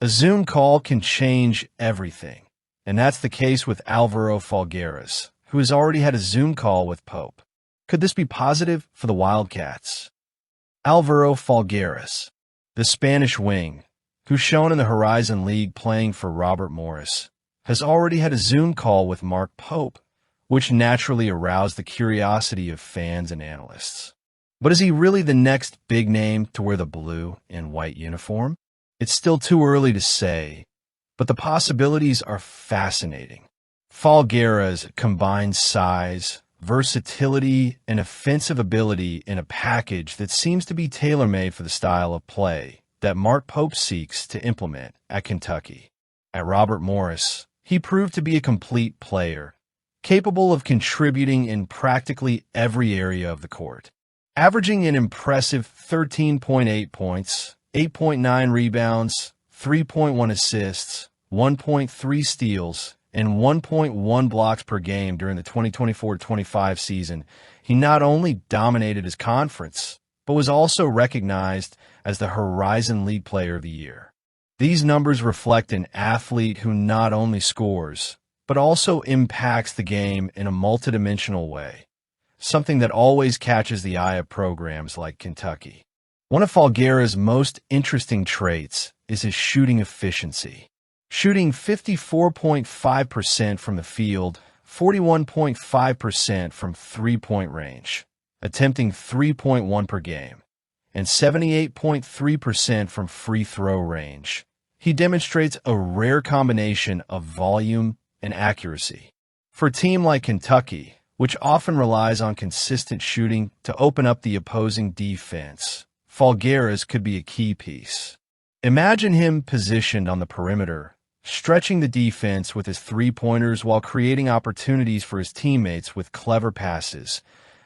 A Zoom call can change everything, and that's the case with Alvaro Folgueiras, who has already had a Zoom call with Pope. Could this be positive for the Wildcats? Alvaro Folgueiras, the Spanish wing, who's shown in the Horizon League playing for Robert Morris, has already had a Zoom call with Mark Pope, which naturally aroused the curiosity of fans and analysts. But is he really the next big name to wear the blue and white uniform? It's still too early to say, but the possibilities are fascinating. Folgueiras combines size, versatility, and offensive ability in a package that seems to be tailor-made for the style of play that Mark Pope seeks to implement at Kentucky. At Robert Morris, he proved to be a complete player, capable of contributing in practically every area of the court, averaging an impressive 13.8 points, 8.9 rebounds, 3.1 assists, 1.3 steals, and 1.1 blocks per game during the 2024-25 season. He not only dominated his conference, but was also recognized as the Horizon League Player of the Year. These numbers reflect an athlete who not only scores, but also impacts the game in a multidimensional way, something that always catches the eye of programs like Kentucky. One of Folgueiras' most interesting traits is his shooting efficiency, shooting 54.5% from the field, 41.5% from three-point range, attempting 3.1 per game, and 78.3% from free throw range. He demonstrates a rare combination of volume and accuracy. For a team like Kentucky, which often relies on consistent shooting to open up the opposing defense, Folgueiras could be a key piece. Imagine him positioned on the perimeter, stretching the defense with his three-pointers while creating opportunities for his teammates with clever passes,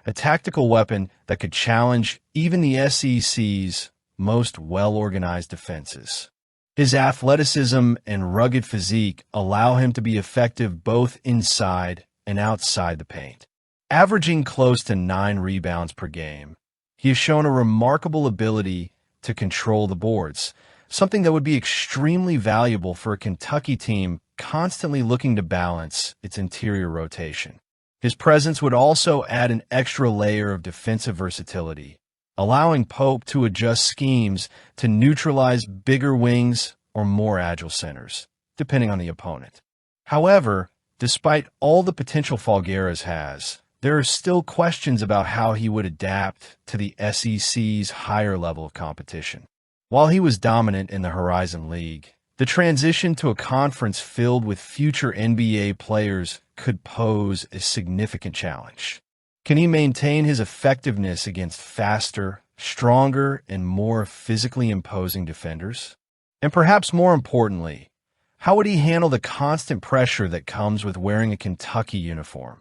a tactical weapon that could challenge even the SEC's most well-organized defenses. His athleticism and rugged physique allow him to be effective both inside and outside the paint. Averaging close to 9 rebounds per game, he has shown a remarkable ability to control the boards, something that would be extremely valuable for a Kentucky team constantly looking to balance its interior rotation. His presence would also add an extra layer of defensive versatility, allowing Pope to adjust schemes to neutralize bigger wings or more agile centers, depending on the opponent. However, despite all the potential Folgueiras has, there are still questions about how he would adapt to the SEC's higher level of competition. While he was dominant in the Horizon League, the transition to a conference filled with future NBA players could pose a significant challenge. Can he maintain his effectiveness against faster, stronger, and more physically imposing defenders? And perhaps more importantly, how would he handle the constant pressure that comes with wearing a Kentucky uniform,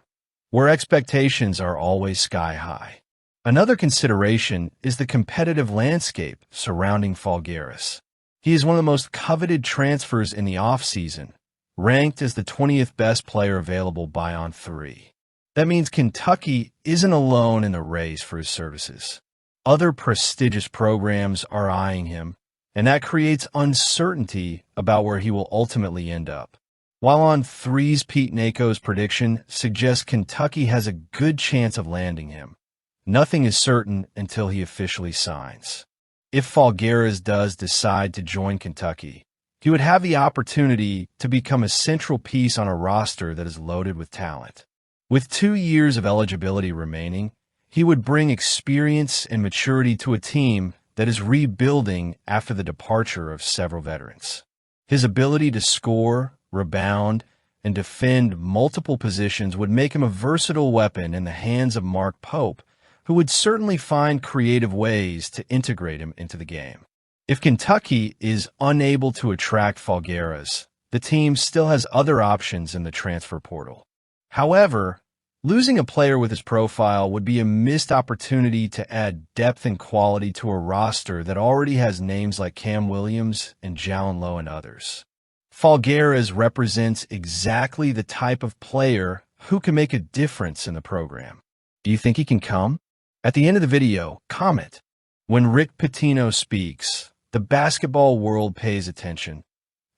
where expectations are always sky high? Another consideration is the competitive landscape surrounding Folgueiras. He is one of the most coveted transfers in the offseason, ranked as the 20th best player available by On3. That means Kentucky isn't alone in the race for his services. Other prestigious programs are eyeing him, and that creates uncertainty about where he will ultimately end up. While On3's Pete Nako's prediction suggests Kentucky has a good chance of landing him, nothing is certain until he officially signs. If Folgueiras does decide to join Kentucky, he would have the opportunity to become a central piece on a roster that is loaded with talent. With 2 years of eligibility remaining, he would bring experience and maturity to a team that is rebuilding after the departure of several veterans. His ability to score, rebound, and defend multiple positions would make him a versatile weapon in the hands of Mark Pope, who would certainly find creative ways to integrate him into the game. If Kentucky is unable to attract Folgueiras, the team still has other options in the transfer portal. However, losing a player with his profile would be a missed opportunity to add depth and quality to a roster that already has names like Cam Williams and Jalen Lowe and others. Folgueiras represents exactly the type of player who can make a difference in the program. Do you think he can come? At the end of the video, comment. When Rick Pitino speaks, the basketball world pays attention.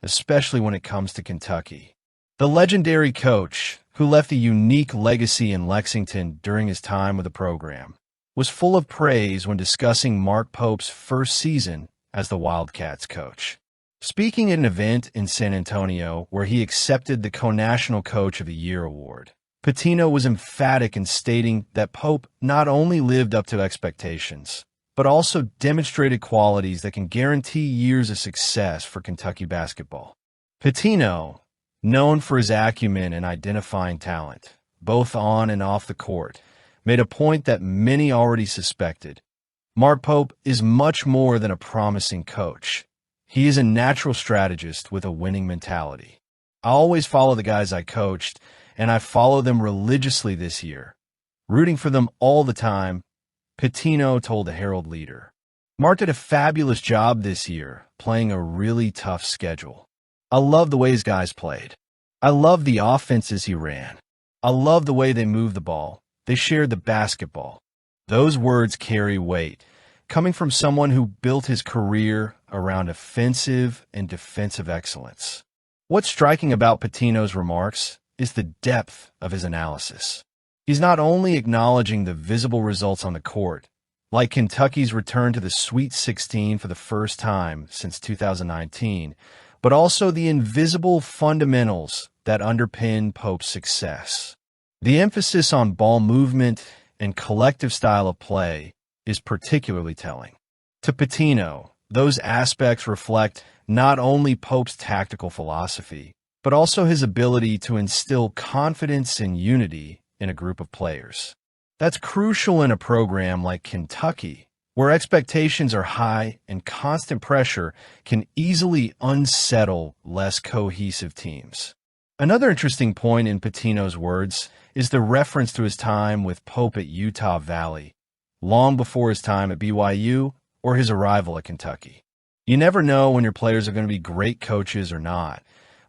especially when it comes to Kentucky. The legendary coach, who left a unique legacy in Lexington during his time with the program, was full of praise when discussing Mark Pope's first season as the Wildcats coach. Speaking at an event in San Antonio where he accepted the Co-National Coach of the Year award, Pitino was emphatic in stating that Pope not only lived up to expectations, but also demonstrated qualities that can guarantee years of success for Kentucky basketball. Pitino, known for his acumen in identifying talent, both on and off the court, made a point that many already suspected. Mark Pope is much more than a promising coach. He is a natural strategist with a winning mentality. I always follow the guys I coached, and I follow them religiously this year, rooting for them all the time, Pitino told the Herald-Leader. Mark did a fabulous job this year, playing a really tough schedule. I love the way his guys played. I love the offenses he ran. I love the way they moved the ball. They shared the basketball. Those words carry weight, coming from someone who built his career around offensive and defensive excellence. What's striking about Pitino's remarks is the depth of his analysis. He's not only acknowledging the visible results on the court, like Kentucky's return to the Sweet 16 for the first time since 2019, but also the invisible fundamentals that underpin Pope's success. The emphasis on ball movement and collective style of play is particularly telling. To Pitino, those aspects reflect not only Pope's tactical philosophy, but also his ability to instill confidence and unity in a group of players. That's crucial in a program like Kentucky, where expectations are high and constant pressure can easily unsettle less cohesive teams. Another interesting point in Pitino's words is the reference to his time with Pope at Utah Valley, long before his time at BYU or his arrival at Kentucky. You never know when your players are going to be great coaches or not,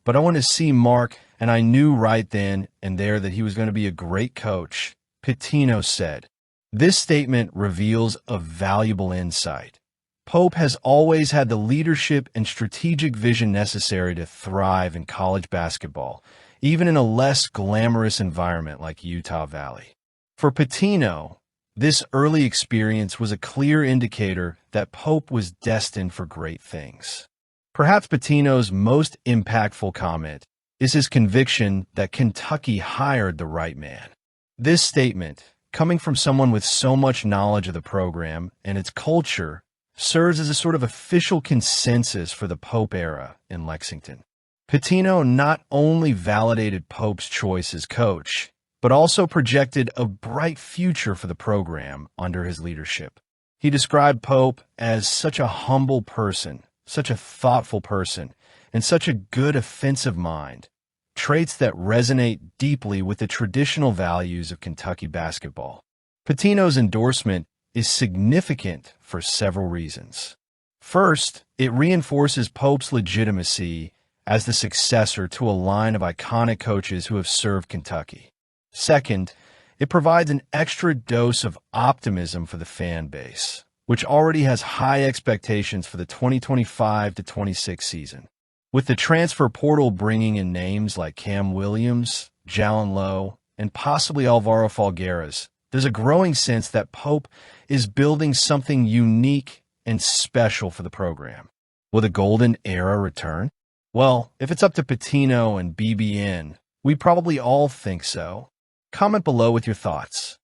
but I want to see Mark, and I knew right then and there that he was going to be a great coach, Pitino said. This statement reveals a valuable insight. Pope has always had the leadership and strategic vision necessary to thrive in college basketball, even in a less glamorous environment like Utah Valley. For Pitino, this early experience was a clear indicator that Pope was destined for great things. Perhaps Pitino's most impactful comment is his conviction that Kentucky hired the right man. This statement, coming from someone with so much knowledge of the program and its culture, serves as a sort of official consensus for the Pope era in Lexington. Pitino not only validated Pope's choice as coach, but also projected a bright future for the program under his leadership. He described Pope as such a humble person, such a thoughtful person, and such a good offensive mind, traits that resonate deeply with the traditional values of Kentucky basketball. Pitino's endorsement is significant for several reasons. First, it reinforces Pope's legitimacy as the successor to a line of iconic coaches who have served Kentucky. Second, it provides an extra dose of optimism for the fan base, which already has high expectations for the 2025-26 season. With the transfer portal bringing in names like Cam Williams, Jalen Lowe, and possibly Alvaro Folgueiras, there's a growing sense that Pope is building something unique and special for the program. Will the golden era return? Well, if it's up to Pitino and BBN, we probably all think so. Comment below with your thoughts.